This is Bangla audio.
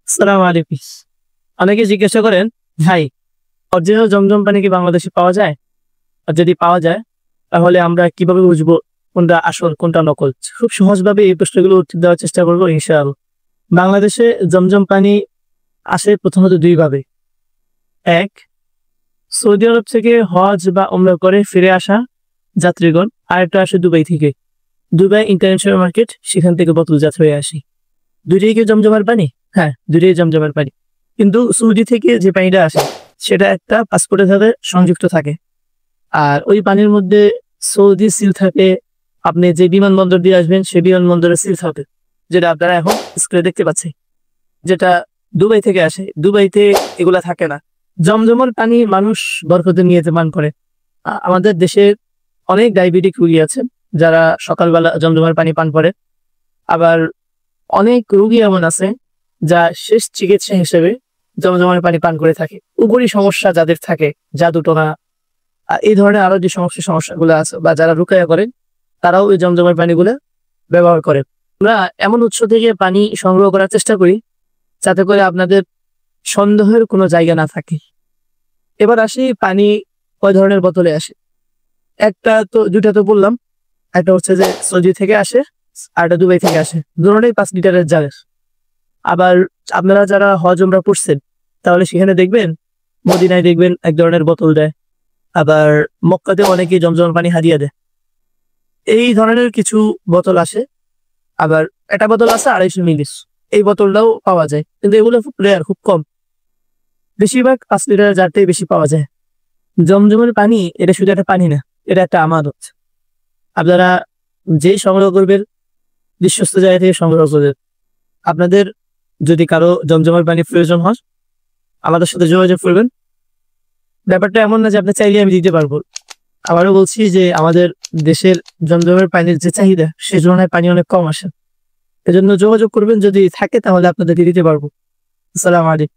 আসসালামু আলাইকুম। অনেকে জিজ্ঞাসা করেন, ভাই অরিজিনাল জমজম পানি কি বাংলাদেশে পাওয়া যায়? আর যদি পাওয়া যায় তাহলে আমরা কিভাবে বুঝবো কোনটা আসল কোনটা নকল? খুব সহজভাবে এই প্রশ্নগুলোর উত্তর দেওয়ার চেষ্টা করবো ইনশাআল্লাহ। বাংলাদেশে জমজম পানি আসে প্রথমত ২ ভাবে। ১, সৌদি আরব থেকে হজ বা উমরা করে ফিরে আসা যাত্রীগণ। আরেকটা আসে দুবাই থেকে। দুবাই ইন্টারন্যাশনাল মার্কেট, সেখান থেকে বোতলজাত হয়ে আসে। ২ টাই কি জমজমের পানি? হ্যাঁ, ২ টাই জমজমের পানি। কিন্তু সৌদি থেকে যে পানিটা আসে সেটা একটা পাসপোর্টের সাথে সংযুক্ত থাকে। আর ওই পানির মধ্যে সৌদি সিল থাকে। আপনি যে বিমানবন্দর দিয়ে আসবেন সেই বিমানবন্দরের সিল থাকে। যেটা আপনারা এখন স্ক্রিনে দেখতে পাচ্ছেন। যেটা দুবাই থেকে আসে। দুবাইতে এগুলা থাকে না। জমজমের পানি মানুষ বরকতের নিয়তে পান করে। আমাদের দেশে অনেক ডায়াবেটিক রোগী আছেন যারা সকালবেলা জমজমের পানি পান করে। আবার অনেক রোগী এমন আছে যা শেষ চিকিৎসা হিসেবে জমজমের পানি পান করে থাকে। উপরই সমস্যা যাদের থাকে, জাদুটোনা এই ধরনের আরো যে সমস্যাগুলো আছে বা যারা রুকায়া করেন তারাও এই জমজমের পানিগুলো ব্যবহার করেন। আমরা এমন উৎস থেকে পানি সংগ্রহ করার চেষ্টা করি যাতে করে আপনাদের সন্দেহের কোনো জায়গা না থাকে। এবার আসি পানি কয় ধরনের বোতলে আসে। দুইটা তো বললাম। একটা হচ্ছে যে সৌদি থেকে আসে, আর একটা দুবাই থেকে আসে। দুটোটাই 5 লিটারের জারের। আবার আপনারা যারা হজ উমরা করছেন তাহলে সেখানে দেখবেন মদিনায় দেখবেন এক ধরনের বোতল দেয়। আবার মক্কাতে অনেকেই জমজমের পানি হাদিয়া দেয়। এই ধরনের কিছু বোতল আসে। আবার একটা বোতল আছে 250 মিলির। এই বোতলটাও পাওয়া যায়, কিন্তু এগুলো খুব রেয়ার, খুব কম। বেশিরভাগ 5 লিটারের জারটাই বেশি পাওয়া যায়। জমজমের পানি এটা শুধু একটা পানি না, এটা একটা আমানত। আপনারা যেই সংগ্রহ করবেন বিশ্বস্ত জায়গা থেকে সংগ্রহ করবেন। আপনাদের যদি কারো জমজমের পানি প্রয়োজন হয় আমাদের সাথে যোগাযোগ করবেন। ব্যাপারটা এমন না যে আপনি চাইলে আমি দিতে পারবো। আবারও বলছি যে আমাদের দেশের জমজমের পানির যে চাহিদা সে তুলনায় পানি অনেক কম আসে। এজন্য যোগাযোগ করবেন, যদি থাকে তাহলে আপনাদেরকে দিতে পারবো। আসসালামু আলাইকুম।